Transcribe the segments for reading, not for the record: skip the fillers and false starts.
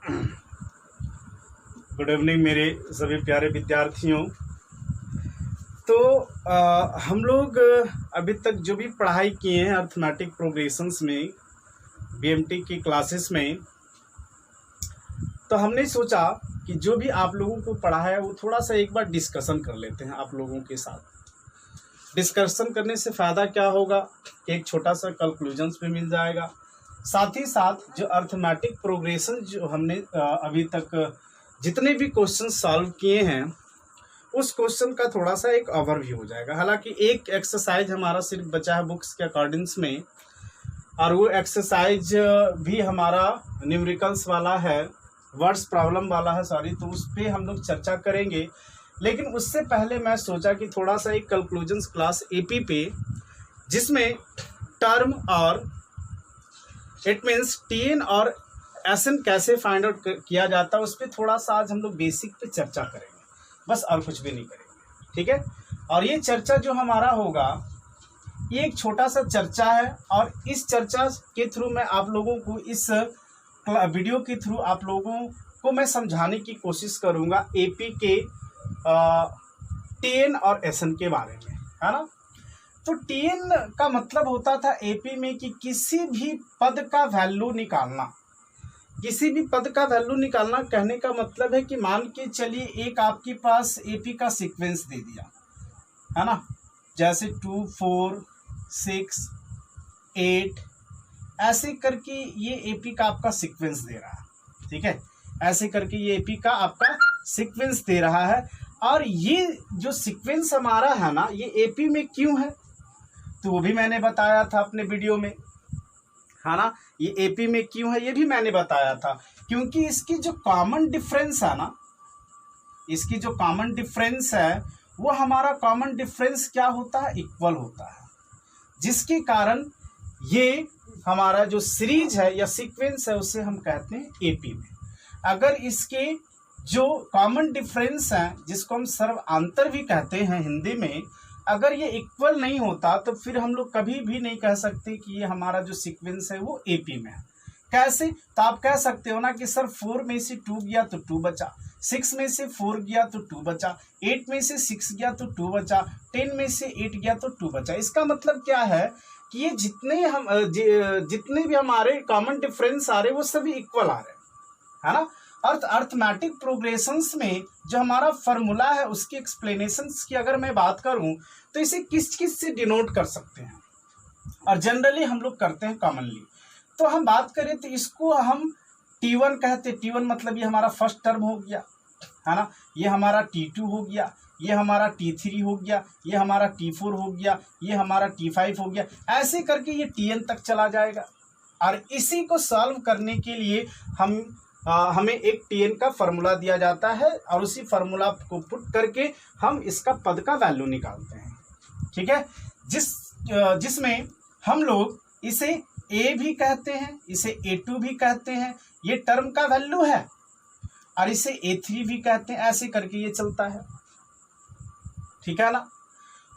Good evening मेरे सभी प्यारे विद्यार्थियों। तो हम लोग अभी तक जो भी पढ़ाई किए हैं अर्थमेटिक प्रोग्रेशंस में, बीएमटी की क्लासेस में, तो हमने सोचा कि जो भी आप लोगों को पढ़ा है वो थोड़ा सा एक बार डिस्कशन कर लेते हैं आप लोगों के साथ। डिस्कशन करने से फ़ायदा क्या होगा, एक छोटा सा कंक्लूजन्स भी मिल जाएगा। साथ ही साथ जो अर्थमेटिक प्रोग्रेशन जो हमने अभी तक जितने भी क्वेश्चन सॉल्व किए हैं उस क्वेश्चन का थोड़ा सा एक ओवरव्यू हो जाएगा। हालांकि एक एक्सरसाइज हमारा सिर्फ बचा है बुक्स के अकॉर्डिंग्स में, और वो एक्सरसाइज भी हमारा न्यूमेरिकल्स वाला है, वर्ड्स प्रॉब्लम वाला है, सॉरी। तो उस पर हम लोग चर्चा करेंगे। लेकिन उससे पहले मैं सोचा कि थोड़ा सा एक कंक्लूजन्स क्लास एपी पे, जिसमें टर्म और इट मीन्स टीएन और एसएन कैसे फाइंड आउट किया जाता है उस पर थोड़ा सा आज हम लोग बेसिक पे चर्चा करेंगे, बस और कुछ भी नहीं करेंगे, ठीक है। और ये चर्चा जो हमारा होगा ये एक छोटा सा चर्चा है, और इस चर्चा के थ्रू मैं आप लोगों को इस वीडियो के थ्रू आप लोगों को मैं समझाने की कोशिश करूँगा एपी के टीएन और एसएन के बारे में, है ना। तो टीएन का मतलब होता था एपी में कि किसी भी पद का वैल्यू निकालना। किसी भी पद का वैल्यू निकालना कहने का मतलब है कि मान के चलिए एक आपके पास एपी का सीक्वेंस दे दिया, है ना, जैसे 2 4 6 8 ऐसे करके ये एपी का आपका सीक्वेंस दे रहा है, ठीक है। ऐसे करके ये एपी का आपका सीक्वेंस दे रहा है, और ये जो सीक्वेंस हमारा है ना ये एपी में क्यों है तो वो भी मैंने बताया था अपने वीडियो में, है ना। ये एपी में क्यों है ये भी मैंने बताया था, क्योंकि इसकी जो कॉमन डिफरेंस है ना, इसकी जो कॉमन डिफरेंस है वो हमारा कॉमन डिफरेंस क्या होता है, इक्वल होता है, जिसके कारण ये हमारा जो सीरीज है या सीक्वेंस है उसे हम कहते हैं एपी में। अगर इसके जो कॉमन डिफरेंस है जिसको हम सर्वांतर भी कहते हैं हिंदी में, अगर ये इक्वल नहीं होता तो फिर हम लोग कभी भी नहीं कह सकते कि ये हमारा जो सीक्वेंस है वो एपी में है। कैसे, तो आप कह सकते हो ना कि सर 4 में से 2 गया तो 2 बचा, 6 में से 4 गया तो 2 बचा, 8 में से 6 गया तो 2 बचा, 10 में से 8 गया तो 2 बचा। इसका मतलब क्या है कि ये जितने भी हमारे कॉमन डिफरेंस आ रहे वो सभी इक्वल आ रहे हैं, है ना। अर्थमेटिक प्रोग्रेशंस में जो हमारा फॉर्मूला है उसकी एक्सप्लेनेशंस की अगर मैं बात करूं तो इसे किस किस से डिनोट कर सकते हैं, और जनरली हम लोग करते हैं कॉमनली। तो हम बात करें तो इसको हम T1 कहते हैं। T1 मतलब ये हमारा फर्स्ट टर्म हो गया, है ना, ये हमारा T2 हो गया, ये हमारा T3 हो गया, ये हमारा T4 हो गया, ये हमारा T5 हो गया, ऐसे करके ये Tn तक चला जाएगा। और इसी को सॉल्व करने के लिए हमें एक Tn का फॉर्मूला दिया जाता है, और उसी फार्मूला को पुट करके हम इसका पद का वैल्यू निकालते हैं, ठीक है। जिसमें हम लोग इसे A भी कहते हैं, इसे A2 भी कहते हैं, ये टर्म का वैल्यू है, और इसे A3 भी कहते हैं, ऐसे करके ये चलता है, ठीक है ना।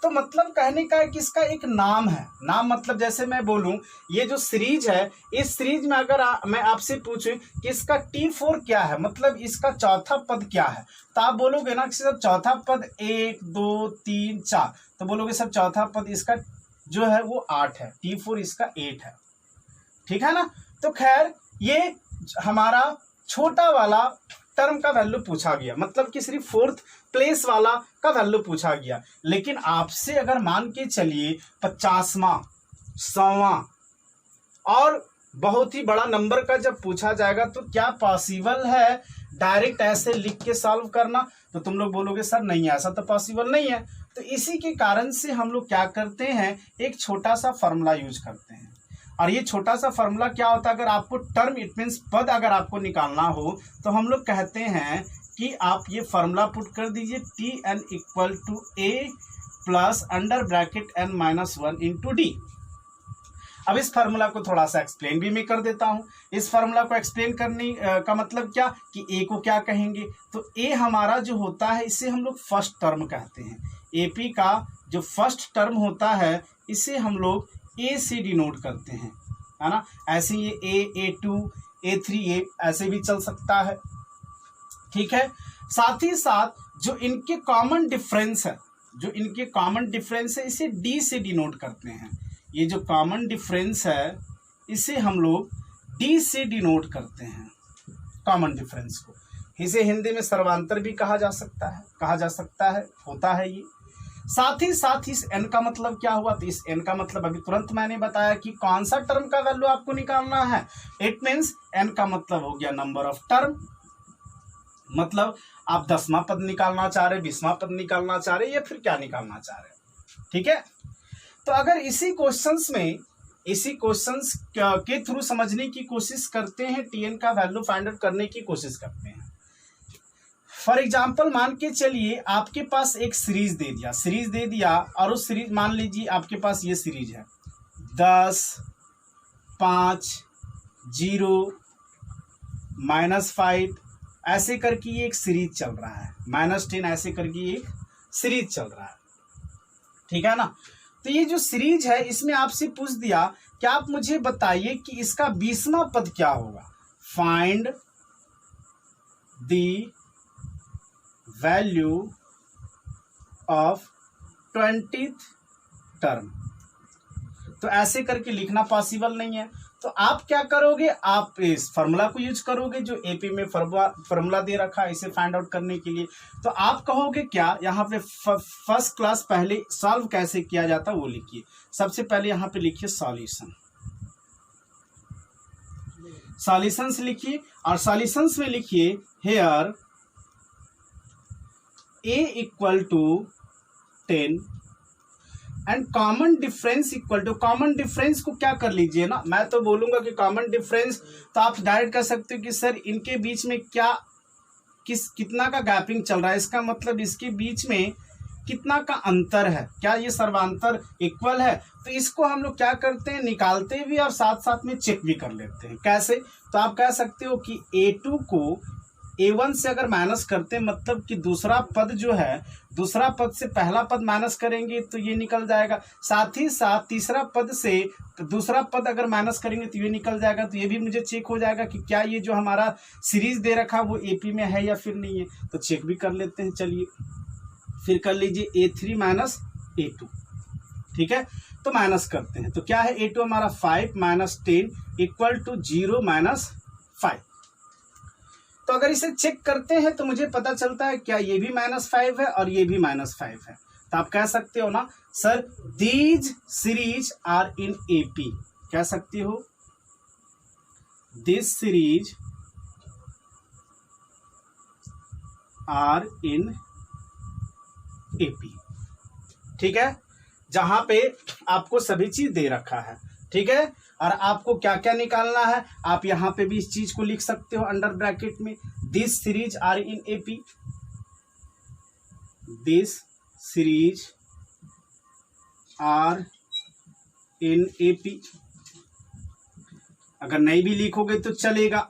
तो मतलब कहने का है कि इसका एक नाम है। नाम मतलब जैसे मैं बोलूं ये जो सीरीज है, इस सीरीज में अगर मैं आपसे पूछूं कि इसका T4 क्या है, मतलब इसका चौथा पद क्या है, तो आप बोलोगे ना कि सर चौथा पद 1 2 3 4, तो बोलोगे सर चौथा पद इसका जो है वो 8 है, T4 इसका 8 है, ठीक है ना। तो खैर ये हमारा छोटा वाला टर्म का वैल्यू पूछा गया, मतलब कि सिर्फ 4th प्लेस वाला का वैल्यू पूछा गया। लेकिन आपसे अगर मान के चलिए 50वां 100वां और बहुत ही बड़ा नंबर का जब पूछा जाएगा तो क्या पॉसिबल है डायरेक्ट ऐसे लिख के सॉल्व करना, तो तुम लोग बोलोगे सर नहीं, ऐसा तो पॉसिबल नहीं है। तो इसी के कारण से हम लोग क्या करते हैं, एक छोटा सा फॉर्मूला यूज करते हैं। और ये छोटा सा फॉर्मूला क्या होता है, अगर आपको टर्म इट मीन्स पद अगर आपको निकालना हो तो हम लोग कहते हैं कि आप ये फॉर्मूला पुट कर दीजिए Tn equal to A plus under bracket n minus 1 into D. अब इस फार्मूला को थोड़ा सा एक्सप्लेन भी मैं कर देता हूँ। इस फार्मूला को एक्सप्लेन करने का मतलब क्या कि ए को क्या कहेंगे, तो ए हमारा जो होता है इसे हम लोग फर्स्ट टर्म कहते हैं। एपी का जो फर्स्ट टर्म होता है इसे हम लोग ए से डिनोट करते हैं, है ना। ऐसे ये A A2 A3 ये ऐसे भी चल सकता है, ठीक है। साथ ही साथ जो इनके कॉमन डिफरेंस है, जो इनके कॉमन डिफरेंस है इसे D से डिनोट करते हैं। ये जो कॉमन डिफरेंस है इसे हम लोग D से डिनोट करते हैं, कॉमन डिफरेंस को। इसे हिंदी में सर्वांतर भी कहा जा सकता है, होता है ये। साथ ही साथ इस n का मतलब क्या हुआ, तो इस n का मतलब अभी तुरंत मैंने बताया कि कौन सा टर्म का वैल्यू आपको निकालना है। इट मीन्स n का मतलब हो गया नंबर ऑफ टर्म, मतलब आप 10वां पद निकालना चाह रहे, 20वां पद निकालना चाह रहे, या फिर क्या निकालना चाह रहे, ठीक है। तो अगर इसी क्वेश्चंस के थ्रू समझने की कोशिश करते हैं, Tn का वैल्यू फाइंड आउट करने की कोशिश करते हैं। फॉर एग्जाम्पल मान के चलिए आपके पास एक सीरीज दे दिया और उस सीरीज, मान लीजिए आपके पास ये सीरीज है 10, 5, 0, -5 ऐसे करके ये एक सीरीज चल रहा है, -10 ऐसे करके ये एक सीरीज चल रहा है, ठीक है ना। तो ये जो सीरीज है इसमें आपसे पूछ दिया कि आप मुझे बताइए कि इसका 20वां पद क्या होगा। Find the value of 20th term. तो ऐसे करके लिखना पॉसिबल नहीं है, तो आप क्या करोगे, आप इस फार्मूला को यूज करोगे जो एपी में फार्मूला दे रखा है इसे फाइंड आउट करने के लिए। तो आप कहोगे क्या, यहाँ पे फर्स्ट क्लास पहले सॉल्व कैसे किया जाता है वो लिखिए। सबसे पहले यहाँ पे लिखिए सॉल्यूशंस लिखिए, और सॉल्यूशंस में लिखिए here a equal to 10 and common difference equal to, common difference को क्या कर लीजिए ना, मैं तो बोलूंगा कि कॉमन डिफरेंस तो आप डायरेक्ट कर सकते हो कि सर इनके बीच में कितना का गैपिंग चल रहा है, इसका मतलब इसके बीच में कितना का अंतर है, क्या ये सर्वांतर इक्वल है। तो इसको हम लोग क्या करते हैं, निकालते भी और साथ साथ में चेक भी कर लेते हैं। कैसे, तो आप कह सकते हो कि A2 को A1 से अगर माइनस करते हैं, मतलब कि दूसरा पद जो है, दूसरा पद से पहला पद माइनस करेंगे तो ये निकल जाएगा। साथ ही साथ तीसरा पद से दूसरा पद अगर माइनस करेंगे तो ये निकल जाएगा। तो ये भी मुझे चेक हो जाएगा कि क्या ये जो हमारा सीरीज दे रखा वो एपी में है या फिर नहीं है। तो चेक भी कर लेते हैं, चलिए फिर कर लीजिए A3 माइनस A2, ठीक है। तो माइनस करते हैं, तो क्या है A2 हमारा 5 माइनस 10 इक्वल टू 0 माइनस 5। तो अगर इसे चेक करते हैं तो मुझे पता चलता है क्या ये भी -5 है और ये भी -5 है। तो आप कह सकते हो ना sir these series are in AP, कह सकते हो this series are in AP, ठीक है। जहां पे आपको सभी चीज दे रखा है, ठीक है, और आपको क्या क्या निकालना है आप यहां पे भी इस चीज को लिख सकते हो अंडर ब्रैकेट में, this series are in AP, this series are in AP. अगर नहीं भी लिखोगे तो चलेगा,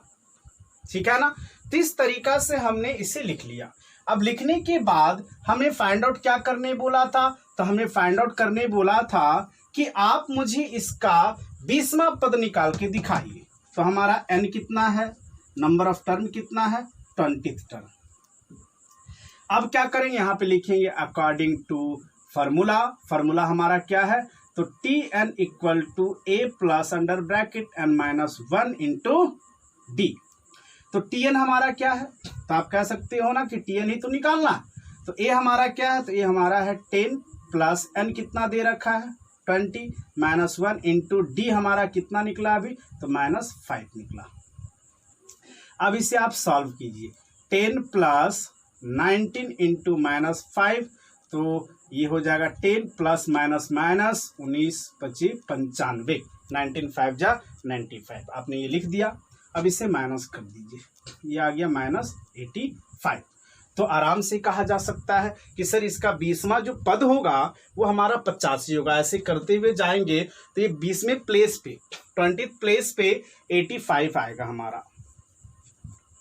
ठीक है ना। तो इस तरीका से हमने इसे लिख लिया। अब लिखने के बाद हमें फाइंड आउट क्या करने बोला था, तो हमें फाइंड आउट करने बोला था कि आप मुझे इसका 20वां पद निकाल के दिखाइए। तो हमारा n कितना है, नंबर ऑफ टर्म कितना है, 20th टर्म। अब क्या करेंगे, यहाँ पे लिखेंगे अकॉर्डिंग टू फार्मूला हमारा क्या है, तो Tn equal to a plus under bracket n minus 1 into D. तो Tn हमारा क्या है, तो आप कह सकते हो ना कि Tn ही तो निकालना। तो a हमारा क्या है, तो a हमारा है 10 प्लस n कितना दे रखा है 20 माइनस 1 इंटू डी हमारा कितना निकला अभी, तो -5 निकला। अब इसे आप सॉल्व कीजिए, 10 प्लस 19 इंटू -5, तो ये हो जाएगा 10 प्लस माइनस 19 25 95, 19 5 जा 95। आपने ये लिख दिया, अब इसे माइनस कर दीजिए, ये आ गया -85। तो आराम से कहा जा सकता है कि सर इसका 20वां जो पद होगा वो हमारा 85 होगा। ऐसे करते हुए जाएंगे तो ये 20वें प्लेस पे 20th प्लेस पे 85 आएगा हमारा,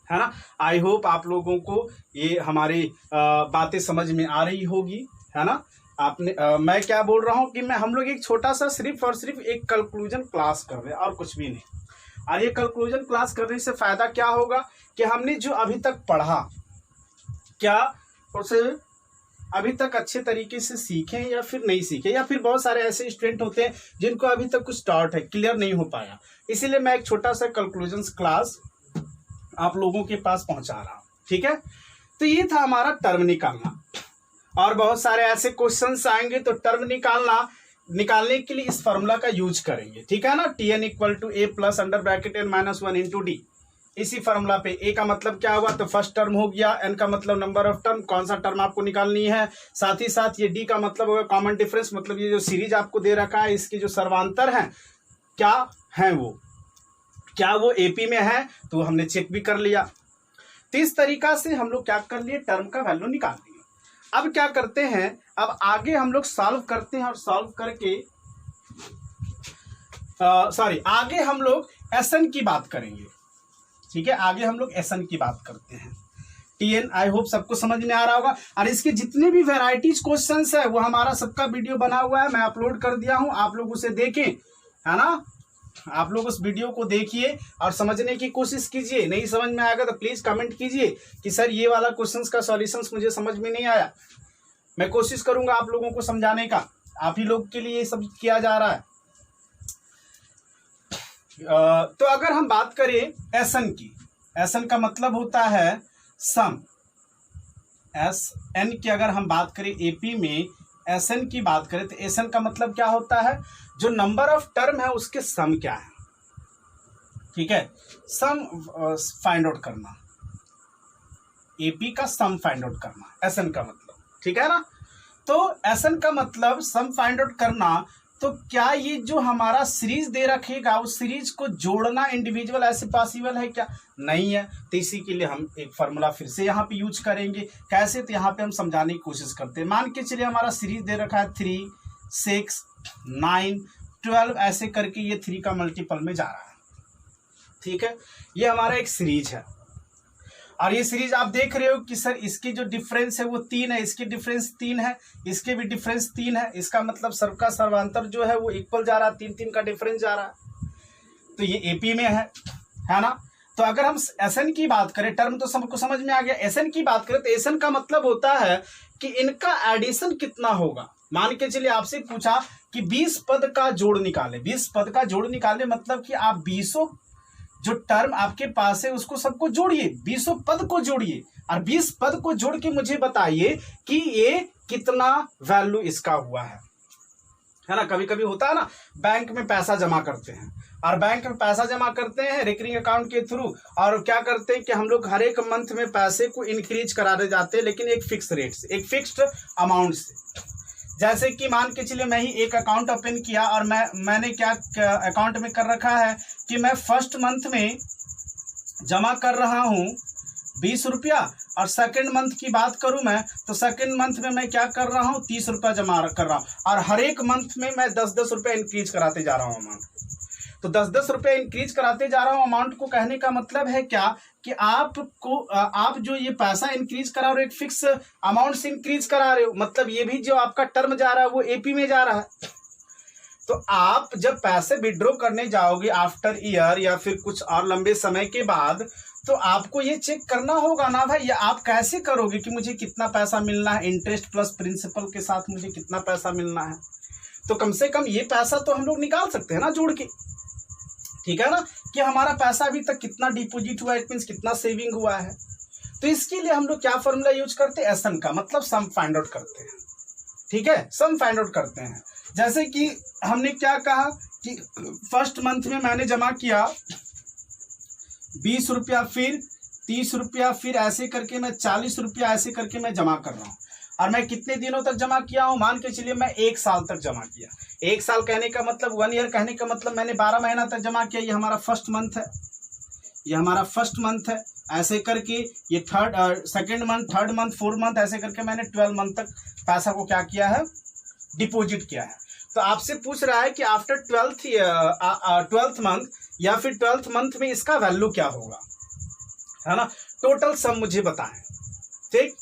है ना। आई होप आप लोगों को ये हमारी बातें समझ में आ रही होगी, है ना। आपने मैं क्या बोल रहा हूँ कि हम लोग एक छोटा सा सिर्फ और सिर्फ एक कंक्लूजन क्लास कर रहे हैं और कुछ भी नहीं। और ये कंक्लूजन क्लास करने से फायदा क्या होगा कि हमने जो अभी तक पढ़ा क्या उसे अभी तक अच्छे तरीके से सीखे या फिर नहीं सीखे, या फिर बहुत सारे ऐसे स्टूडेंट होते हैं जिनको अभी तक कुछ डाउट है, क्लियर नहीं हो पाया, इसीलिए मैं एक छोटा सा कंक्लूजन क्लास आप लोगों के पास पहुंचा रहा हूं। ठीक है, तो ये था हमारा टर्म निकालना, और बहुत सारे ऐसे क्वेश्चंस आएंगे तो टर्म निकालने के लिए इस फॉर्मूला का यूज करेंगे। ठीक है ना, Tn equal to A plus under bracket n minus 1 into D. इसी फॉर्मूला पे ए का मतलब क्या हुआ तो फर्स्ट टर्म हो गया, एन का मतलब नंबर ऑफ टर्म, कौन सा टर्म आपको निकालनी है, साथ ही साथ ये डी का मतलब होगा कॉमन डिफरेंस, मतलब ये जो सीरीज आपको दे रखा है इसके जो सर्वांतर हैं क्या है, वो क्या वो एपी में है, तो हमने चेक भी कर लिया। तो इस तरीका से हम लोग क्या कर लिए, टर्म का वैल्यू निकाल लिए। अब क्या करते हैं, अब आगे हम लोग सॉल्व करते हैं, और सॉल्व करके आगे हम लोग एसएन की बात करेंगे। ठीक है, आगे हम लोग एसएन की बात करते हैं। टीएन आई होप सबको समझ में आ रहा होगा, और इसके जितने भी वेराइटीज क्वेश्चंस है वो हमारा सबका वीडियो बना हुआ है, मैं अपलोड कर दिया हूं, आप लोग उसे देखें, है ना। आप लोग उस वीडियो को देखिए और समझने की कोशिश कीजिए। नहीं समझ में आएगा तो प्लीज कमेंट कीजिए कि सर ये वाला क्वेश्चंस का सॉल्यूशंस मुझे समझ में नहीं आया। मैं कोशिश करूंगा आप लोगों को समझाने का, आप ही लोग के लिए ये सब किया जा रहा है। तो अगर हम बात करें एसएन की, एसएन का मतलब होता है सम, एस एन की अगर हम बात करें एपी में एसएन की बात करें तो एसएन का मतलब क्या होता है, जो नंबर ऑफ टर्म है उसके सम क्या है। ठीक है, सम फाइंड आउट करना, एपी का सम फाइंड आउट करना एसएन का मतलब। ठीक है ना, तो एसएन का मतलब सम फाइंड आउट करना। तो क्या ये जो हमारा सीरीज दे रखेगा उस सीरीज को जोड़ना इंडिविजुअल ऐसे पॉसिबल है क्या, नहीं है। तो इसी के लिए हम एक फार्मूला फिर से यहाँ पे यूज करेंगे। कैसे, तो यहाँ पे हम समझाने की कोशिश करते हैं। मान के चलिए हमारा सीरीज दे रखा है 3, 6, 9, 12, ऐसे करके ये 3 का मल्टीपल में जा रहा है। ठीक है, ये हमारा एक सीरीज है, और ये सीरीज आप देख रहे हो कि सर इसकी जो डिफरेंस है वो 3 है, इसकी डिफरेंस 3 है, इसके भी डिफरेंस 3 है, इसका मतलब सबका सर्वांतर जो है वो इक्वल जा रहा है, 3 का डिफरेंस जा रहा है। तो ये एपी में है ना। तो अगर हम एसएन की बात करें, टर्म तो सबको समझ में आ गया, एसएन की बात करें तो एसएन का मतलब होता है कि इनका एडिशन कितना होगा। मान के चलिए आपसे पूछा कि 20 पद का जोड़ निकाले, 20 पद का जोड़ निकाले मतलब कि आप 20 जो टर्म आपके पास है उसको सबको जोड़िए, 20 पद को जोड़िए, और 20 पद को जोड़ के मुझे बताइए कि ये कितना वैल्यू इसका हुआ है ना। कभी कभी होता है ना, बैंक में पैसा जमा करते हैं, और बैंक में पैसा जमा करते हैं रिकरिंग अकाउंट के थ्रू, और क्या करते हैं कि हम लोग हर एक मंथ में पैसे को इंक्रीज कराने जाते हैं, लेकिन एक फिक्स रेट से, एक फिक्स्ड अमाउंट से। जैसे कि मान के चलिए मैं ही एक अकाउंट ओपन किया, और मैंने क्या अकाउंट में कर रखा है कि मैं फर्स्ट मंथ में जमा कर रहा हूँ 20 रुपया, और सेकंड मंथ की बात करूं मैं तो सेकंड मंथ में मैं क्या कर रहा हूँ 30 रुपया जमा कर रहा हूँ, और हर एक मंथ में मैं 10-10 रुपया इंक्रीज कराते जा रहा हूँ अमाउंट। तो 10-10 रुपया इंक्रीज कराते जा रहा हूँ अमाउंट को। कहने का मतलब है क्या कि आप जो ये पैसा इंक्रीज करा रहे हो एक फिक्स अमाउंट से इंक्रीज करा रहे हो, मतलब ये भी जो आपका टर्म जा रहा है वो एपी में जा रहा है। तो आप जब पैसे विड्रॉ करने जाओगे आफ्टर ईयर या फिर कुछ और लंबे समय के बाद, तो आपको ये चेक करना होगा ना भाई, ये आप कैसे करोगे कि मुझे कितना पैसा मिलना है, इंटरेस्ट प्लस प्रिंसिपल के साथ मुझे कितना पैसा मिलना है। तो कम से कम ये पैसा तो हम लोग निकाल सकते हैं ना जोड़ के। ठीक है ना, कि हमारा पैसा अभी तक कितना डिपॉजिट हुआ है, इट मीन्स कितना सेविंग हुआ है। तो इसके लिए हम लोग क्या फॉर्मूला यूज करते हैं, एसएन का मतलब सम फाइंड आउट करते हैं। ठीक है, सम फाइंड आउट करते हैं। जैसे कि हमने क्या कहा कि फर्स्ट मंथ में मैंने जमा किया 20 रुपया, फिर 30 रुपया, फिर ऐसे करके मैं 40 रुपया, ऐसे करके मैं जमा कर रहा हूँ। और मैं कितने दिनों तक जमा किया हूँ, मान के चलिए मैं 1 साल तक जमा किया। 1 साल कहने का मतलब 1 ईयर कहने का मतलब मैंने 12 महीना तक जमा किया। ये हमारा फर्स्ट मंथ है, ये हमारा फर्स्ट मंथ है, ऐसे करके ये second month, third month, fourth month, ऐसे करके मैंने 12 मंथ तक पैसा को क्या किया है, डिपॉजिट किया है। तो आपसे पूछ रहा है कि आफ्टर 12th मंथ या फिर 12th मंथ में इसका वैल्यू क्या होगा, है ना। टोटल सम मुझे बताएं। ठीक,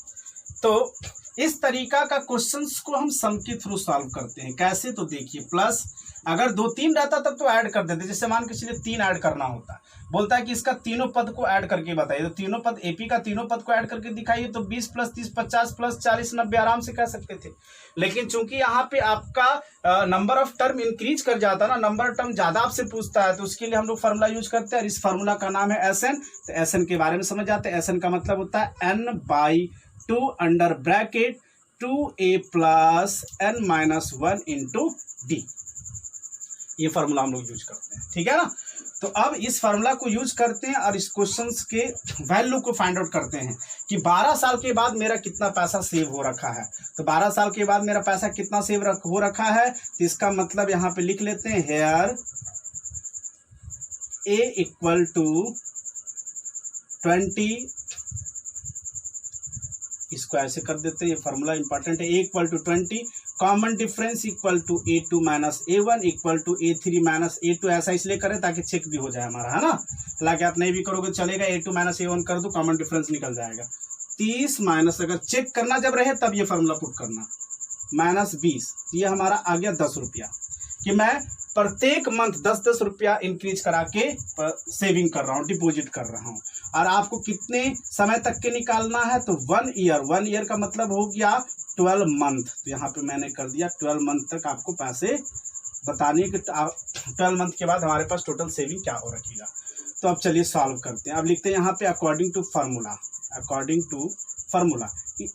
तो इस तरीका का क्वेश्चंस को हम सम के थ्रू सॉल्व करते हैं। कैसे, तो देखिए प्लस अगर 2-3 रहता तब तो ऐड कर देते, जैसे मान के चलिए 3 ऐड करना होता है, बोलता है कि इसका तीनों पद को ऐड करके बताइए, तो तीनों पद एपी का तीनों पद को ऐड करके दिखाइए, तो 20 + 30 50 + 40 90 आराम से कह सकते थे। लेकिन चूंकि यहाँ पे आपका नंबर ऑफ टर्म इंक्रीज कर जाता है ना, नंबर टर्म ज्यादा आपसे पूछता है, तो उसके लिए हम लोग फार्मूला यूज करते हैं, और इस फार्मूला का नाम है SN। तो SN के बारे में समझ जाते हैं। SN का मतलब होता है n/2 under bracket 2a + n-1 × d। ये फार्मूला हम लोग यूज करते हैं, ठीक है ना। तो अब इस फार्मूला को यूज करते हैं और इस क्वेश्चंस के वैल्यू को फाइंड आउट करते हैं कि 12 साल के बाद मेरा कितना पैसा सेव हो रखा है। तो 12 साल के बाद मेरा पैसा कितना सेव हो रखा है, तो इसका मतलब यहाँ पे लिख लेते हैं हेयर a = 20, इसको ऐसे कर देते हैं, ये फार्मूला इंपॉर्टेंट है। a = 20, common difference = a2 - a1 = a3 - a2। ऐसा इसलिए करें ताकि चेक भी हो जाए हमारा, है ना। हालांकि आप नहीं भी करोगे चलेगा, a2 - a1 कर दो, कॉमन डिफरेंस निकल जाएगा। 30 माइनस, अगर चेक करना जब रहे तब ये फार्मूला पुट करना, -20, ये हमारा आ गया 10 रुपया, कि मैं प्रत्येक मंथ 10-10 रुपया इंक्रीज करा के सेविंग कर रहा हूँ, डिपॉजिट कर रहा हूँ। और आपको कितने समय तक के निकालना है, तो 1 ईयर। 1 ईयर का मतलब हो गया 12 मंथ। तो यहाँ पे मैंने कर दिया 12 मंथ तक आपको पैसे बताने कि 12 मंथ के बाद हमारे पास टोटल सेविंग क्या हो रखेगा। तो अब चलिए सॉल्व करते हैं। अब लिखते हैं यहाँ पे according to formula, according to formula.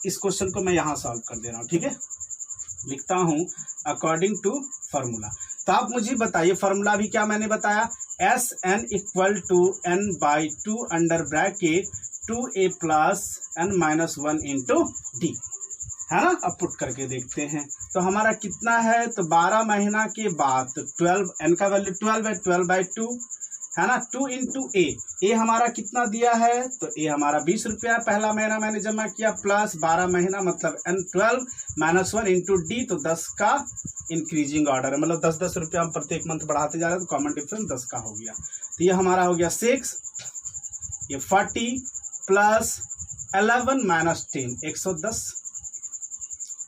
इस क्वेश्चन को मैं यहाँ सॉल्व कर दे रहा हूँ, ठीक है। लिखता हूँ अकॉर्डिंग टू फार्मूला। तो आप मुझे बताइए, फार्मूला भी क्या मैंने बताया, SN = n/2 under bracket 2a + n-1 × d, है ना। अब पुट करके देखते हैं तो हमारा कितना है, तो 12 महीना के बाद, तो 12, n का वैल्यू 12 है, 12/2 है ना, 2 × a हमारा कितना दिया है, तो a हमारा 20 रुपया पहला महीना मैंने जमा किया, प्लस 12 महीना मतलब n12 - 1 × d, तो 10 का इंक्रीजिंग ऑर्डर है, मतलब 10-10 रुपया हम प्रत्येक मंथ बढ़ाते जा रहे हैं, तो कॉमन डिफरेंस 10 का हो गया। तो ये हमारा हो गया 6, ये 40 + 11 - 10 110,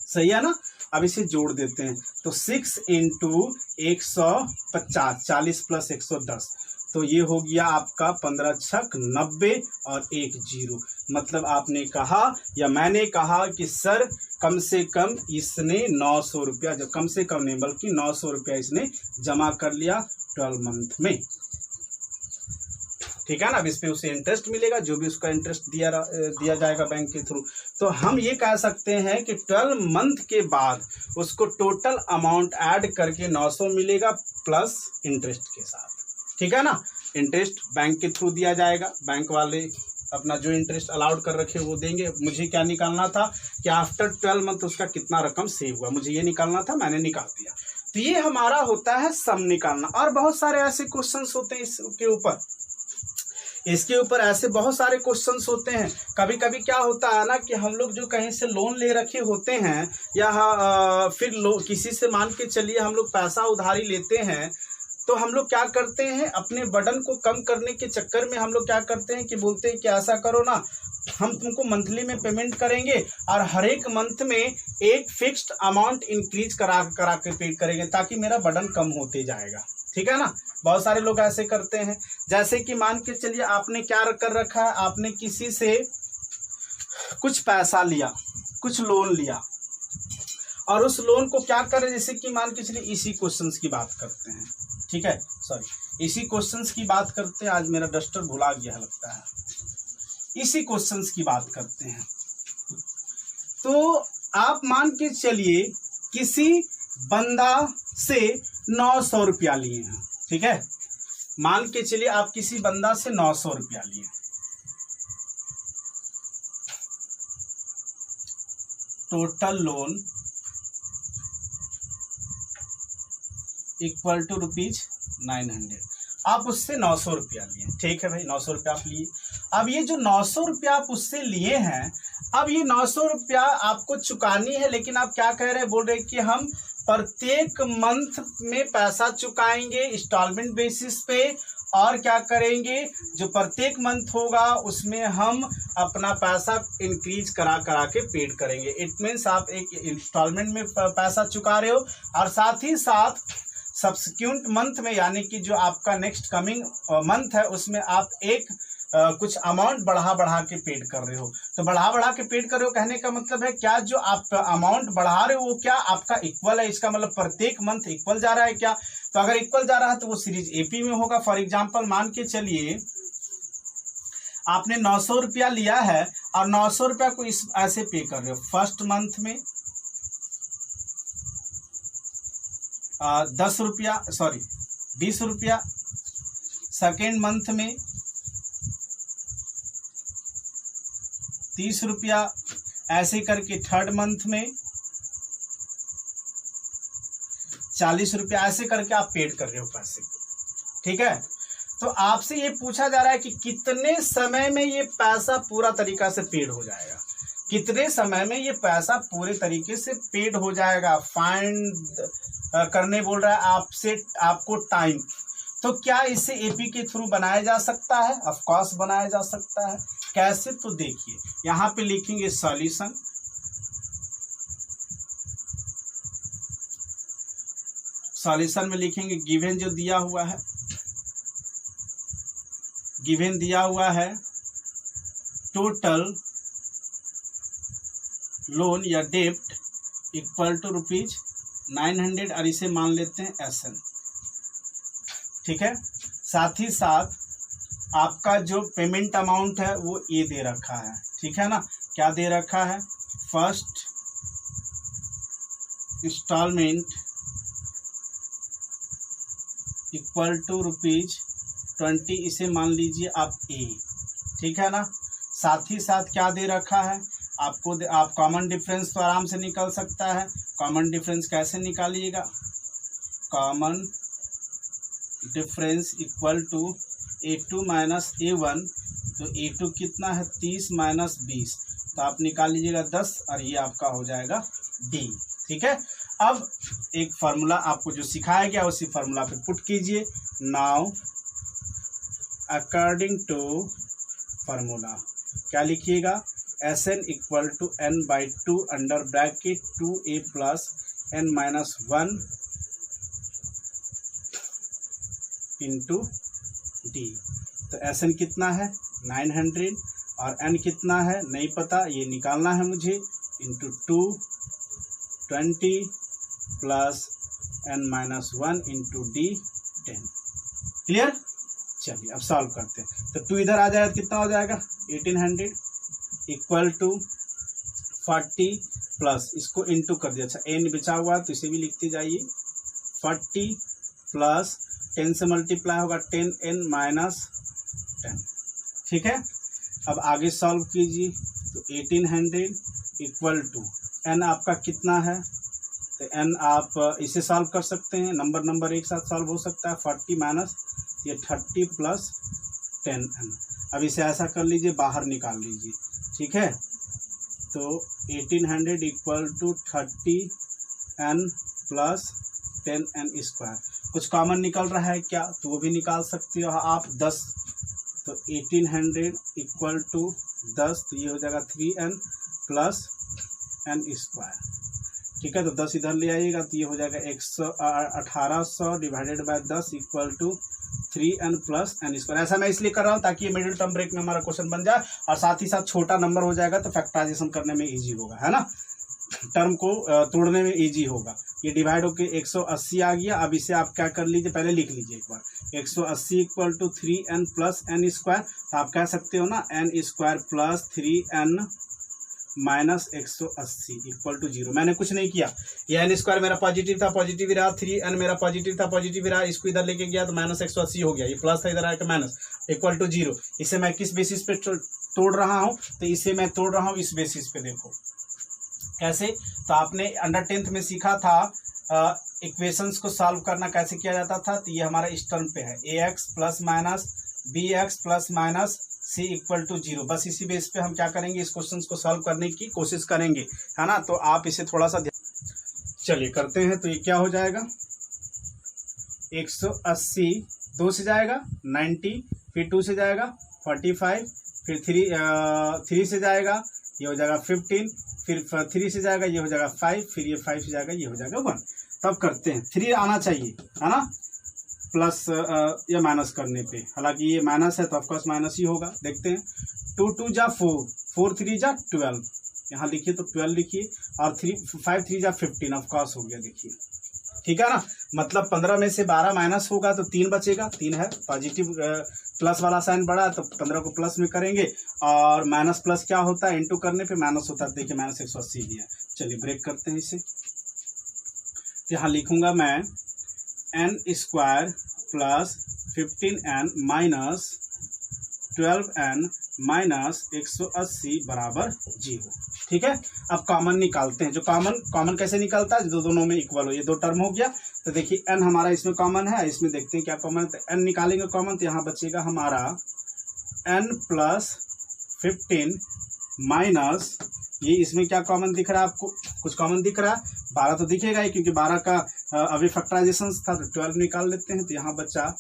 सही है ना। अब इसे जोड़ देते हैं, तो 6 × 150, 40 + 110, तो ये हो गया आपका 15×6 90 और 1 0। मतलब आपने कहा या मैंने कहा कि सर कम से कम इसने 900 रुपया, जो कम से कम नहीं बल्कि 900 रुपया इसने जमा कर लिया 12 मंथ में, ठीक है ना। अब इस पे उसे इंटरेस्ट मिलेगा, जो भी उसका इंटरेस्ट दिया जाएगा बैंक के थ्रू। तो हम ये कह सकते हैं कि 12 मंथ के बाद उसको टोटल अमाउंट ऐड करके 900 मिलेगा प्लस इंटरेस्ट के साथ, ठीक है ना। इंटरेस्ट बैंक के थ्रू दिया जाएगा, बैंक वाले अपना जो इंटरेस्ट अलाउड कर रखे वो देंगे। मुझे क्या निकालना था कि आफ्टर 12 मंथ उसका कितना रकम सेव हुआ, मुझे ये निकालना था, मैंने निकाल दिया। तो ये हमारा होता है सम निकालना। और बहुत सारे ऐसे क्वेश्चंस होते हैं इसके ऊपर ऐसे बहुत सारे क्वेश्चंस होते हैं। कभी कभी क्या होता है ना कि हम लोग जो कहीं से लोन ले रखे होते हैं या फिर किसी से मान के चलिए हम लोग पैसा उधारी लेते हैं, तो हम लोग क्या करते हैं, अपने बर्डन को कम करने के चक्कर में हम लोग क्या करते हैं कि बोलते हैं कि ऐसा करो ना, हम तुमको मंथली में पेमेंट करेंगे और हर एक मंथ में एक फिक्स्ड अमाउंट इंक्रीज करा के पे करेंगे ताकि मेरा बर्डन कम होते जाएगा, ठीक है ना। बहुत सारे लोग ऐसे करते हैं। जैसे कि मान के चलिए आपने क्या कर रखा है, आपने किसी से कुछ पैसा लिया, कुछ लोन लिया, और उस लोन को क्या करें, जैसे कि मान के चलिए इसी क्वेश्चंस की बात करते हैं, ठीक है, सॉरी इसी क्वेश्चंस की बात करते हैं। आज मेरा डस्टर भुला गया लगता है। इसी क्वेश्चंस की बात करते हैं। तो आप मान के चलिए किसी बंदा से 900 रुपया लिए हैं, ठीक है। मान के चलिए आप किसी बंदा से 900 रुपया लिए, टोटल लोन इक्वल टू ₹900। आप उससे 900 रुपया लिए, ठीक है भाई, 900 रुपया आप लिए। अब ये जो 900 रुपया आप उससे लिए हैं, अब ये 900 रुपया आपको चुकानी है, लेकिन आप क्या कह रहे हैं, बोल रहे हैं कि हम प्रत्येक मंथ में पैसा चुकाएंगे इंस्टॉलमेंट बेसिस पे, और क्या करेंगे, जो प्रत्येक मंथ होगा उसमें हम अपना पैसा इंक्रीज करा के पेड करेंगे। इट मीन्स आप एक इंस्टॉलमेंट में पैसा चुका रहे हो और साथ ही साथ सब्सिक्वेंट मंथ में यानी कि जो आपका नेक्स्ट कमिंग मंथ है उसमें आप एक कुछ अमाउंट बढ़ा के पेड कर रहे हो। तो बढ़ा के पेड कर रहे हो कहने का मतलब है क्या जो आप अमाउंट बढ़ा रहे हो वो क्या आपका इक्वल है, इसका मतलब प्रत्येक मंथ इक्वल जा रहा है क्या? तो अगर इक्वल जा रहा है तो वो सीरीज एपी में होगा। फॉर एग्जांपल मान के चलिए आपने 900 रुपया लिया है और 900 रुपया को इस ऐसे पे कर रहे हो। फर्स्ट मंथ में 10 रुपया 20 रुपया, सेकेंड मंथ में 30 रुपया, ऐसे करके थर्ड मंथ में 40 रुपया, ऐसे करके आप पेड कर रहे हो पैसे को। ठीक है, तो आपसे ये पूछा जा रहा है कि कितने समय में ये पैसा पूरा तरीका से पेड हो जाएगा, कितने समय में ये पैसा पूरे तरीके से पेड हो जाएगा। फाइंड करने बोल रहा है आपसे, आपको टाइम। तो क्या इसे एपी के थ्रू बनाया जा सकता है? ऑफ कोर्स बनाया जा सकता है। कैसे? तो देखिए यहाँ पे लिखेंगे सॉल्यूशन, सॉल्यूशन में लिखेंगे गिवन जो दिया हुआ है, गिवन दिया हुआ है टोटल लोन या डेप्ट इक्वल टू ₹900 और इसे मान लेते हैं SN। ठीक है, साथ ही साथ आपका जो पेमेंट अमाउंट है वो ये दे रखा है। ठीक है ना, क्या दे रखा है? फर्स्ट इंस्टॉलमेंट इक्वल टू ₹20, इसे मान लीजिए आप A। ठीक है ना, साथ ही साथ क्या दे रखा है आपको? आप कॉमन डिफरेंस तो आराम से निकल सकता है। कॉमन डिफरेंस कैसे निकालिएगा? Common difference equal to A2 minus A1। तो A2 कितना है? 30 माइनस 20, तो आप निकाल लीजिएगा 10 और ये आपका हो जाएगा D। ठीक है, अब एक फार्मूला आपको जो सिखाया गया उसी फार्मूला पे पुट कीजिए। नाउ अकॉर्डिंग टू फार्मूला क्या लिखिएगा? SN equal to N/2 under bracket 2A plus N-1 into D। तो SN कितना है? 900 और N कितना है नहीं पता, ये निकालना है मुझे, into 220 plus N-1 into D 10। Clear? चलिए अब सॉल्व करते हैं। तो 2 इधर आ जाएगा, कितना हो जाएगा? 1800 इक्वल टू 40 प्लस इसको इंटू कर दिया। अच्छा n बचा हुआ है तो इसे भी लिखते जाइए। 40 प्लस 10 से मल्टीप्लाई होगा 10n-10। ठीक है, अब आगे सॉल्व कीजिए। तो 1800 इक्वल टू n आपका कितना है? तो n आप इसे सॉल्व कर सकते हैं, नंबर एक साथ सॉल्व हो सकता है। 40 माइनस ये 30 प्लस 10n। अब इसे ऐसा कर लीजिए, बाहर निकाल लीजिए। ठीक है, तो 1800 equal to 30n plus 10n square. कुछ कॉमन निकल रहा है क्या? तो वो भी निकाल सकते हो आप। 10, तो 1800 इक्वल टू 10, तो ये हो जाएगा 3n प्लस n स्क्वायर। ठीक है, तो 10 इधर ले आइएगा तो ये हो जाएगा 1800 divided by 10 equal to 3n plus n square. ऐसा मैं इसलिए कर रहा हूँ ताकि ये मिडिल टर्म ब्रेक में हमारा क्वेश्चन बन जाए और साथ ही साथ छोटा नंबर हो जाएगा तो फैक्टराइजेशन करने में इजी होगा, है ना, टर्म को तोड़ने में इजी होगा। ये डिवाइड होके 180 आ गया। अब इसे आप क्या कर लीजिए, पहले लिख लीजिए एक बार। 180 equal to 3n plus n square. तो आप कह सकते हो ना n square plus 3n minus 180 equal to 0। मैंने कुछ नहीं किया, ये n स्क्वायर मेरा पॉजिटिव था, पॉजिटिव ही रहा। 3n मेरा पॉजिटिव था, पॉजिटिव ही रहा। इसको इधर लेके गया तो माइनस 180 हो गया। ये प्लस था, इधर आया माइनस इक्वल टू 0। इसे मैं किस बेसिस पे तोड़ रहा हूँ? तो इसे मैं तोड़ रहा हूँ इस बेसिस पे। देखो कैसे, तो आपने अंडर 10th में सीखा था इक्वेशंस को सॉल्व करना कैसे किया जाता था। तो ये हमारा इस टर्म पे है ax plus minus bx plus minus c equal to 0। बस इसी बेस पे हम क्या करेंगे, इस क्वेश्चन को सॉल्व करने की कोशिश करेंगे, है ना। तो आप इसे थोड़ा सा चलिए करते हैं। तो ये क्या हो जाएगा? 180 2 से जाएगा 90, फिर 2 से जाएगा 45, फिर 3 से जाएगा ये हो जाएगा 15, फिर 3 से जाएगा ये हो जाएगा 5, फिर ये 5 से जाएगा ये हो जाएगा 1। तब करते हैं, 3 आना चाहिए, है ना, प्लस या माइनस करने पे, हालांकि ये माइनस है तो ऑफकोर्स माइनस ही होगा। देखते हैं, 2 2 जा 4, 4 3 जा 12, यहाँ लिखिए तो 12 लिखिए, और 5 3 जा 15, ऑफकोर्स हो गया, देखिए, ठीक है ना। मतलब 15 में से 12 माइनस होगा तो 3 बचेगा, 3 है, पॉजिटिव प्लस वाला साइन बढ़ा तो 15 को प्लस में करेंगे, और माइनस प्लस क्या होता है, इंटू करने पे माइनस होता है, देखिए माइनस 180 दिया। चलिए ब्रेक करते हैं इसे, यहाँ लिखूंगा मैं n square plus 15n minus 12n minus 180 बराबर 0, ठीक है। अब कॉमन निकालते हैं, जो कॉमन कैसे निकलता है, जो दोनों में इक्वल हो, ये 2 टर्म हो गया, तो देखिए n हमारा इसमें कॉमन है, इसमें देखते हैं क्या कॉमन है, तो n निकालेंगे कॉमन, तो यहाँ बचेगा हमारा n प्लस 15 माइनस, ये इसमें क्या कॉमन दिख रहा है आपको, कुछ कॉमन दिख रहा है, 12 तो दिखेगा ही, क्योंकि 12 का अभी फैक्टराइजेशन था, तो 12 निकाल लेते हैं, तो यहाँ बचा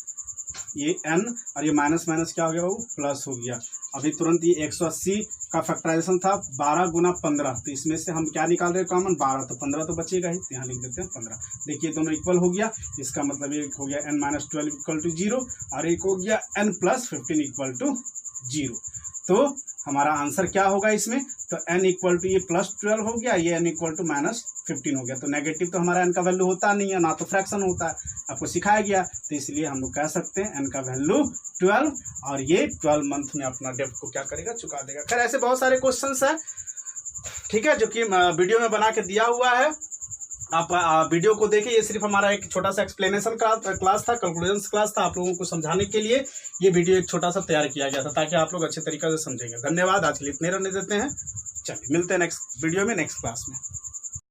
ये n, और ये माइनस माइनस क्या हो गया, वो प्लस हो गया। अभी तुरंत ये 180 का फैक्टराइजेशन था, 12 गुना 15, तो इसमें से हम क्या निकाल रहे हैं कॉमन, 12, तो 15 तो बचेगा ही, तो यहाँ लिख देते हैं 15। देखिए दोनों इक्वल हो गया, इसका मतलब एक हो गया n माइनस 12 इक्वल टू 0, और एक हो गया n प्लस 15 इक्वल टू 0। तो हमारा आंसर क्या होगा इसमें, तो n इक्वल टू ये प्लस 12 हो गया, ये n इक्वल टू माइनस 15 हो गया। तो नेगेटिव तो हमारा n का वैल्यू होता नहीं है, ना तो फ्रैक्शन होता है, आपको सिखाया गया, तो इसलिए हम लोग कह सकते हैं n का वैल्यू 12, और ये 12 मंथ में अपना डेब्ट को क्या करेगा, चुका देगा। खैर ऐसे बहुत सारे क्वेश्चंस हैं, ठीक है, जो कि वीडियो में बना के दिया हुआ है, आप वीडियो को देखिए। ये सिर्फ हमारा एक छोटा सा एक्सप्लेनेशन का क्लास था, कंक्लूजन क्लास था, आप लोगों को समझाने के लिए ये वीडियो एक छोटा सा तैयार किया गया था, ताकि आप लोग अच्छे तरीके से समझेंगे। धन्यवाद, आज के लिए इतने रहने देते हैं, चलिए मिलते हैं नेक्स्ट वीडियो में, नेक्स्ट क्लास में।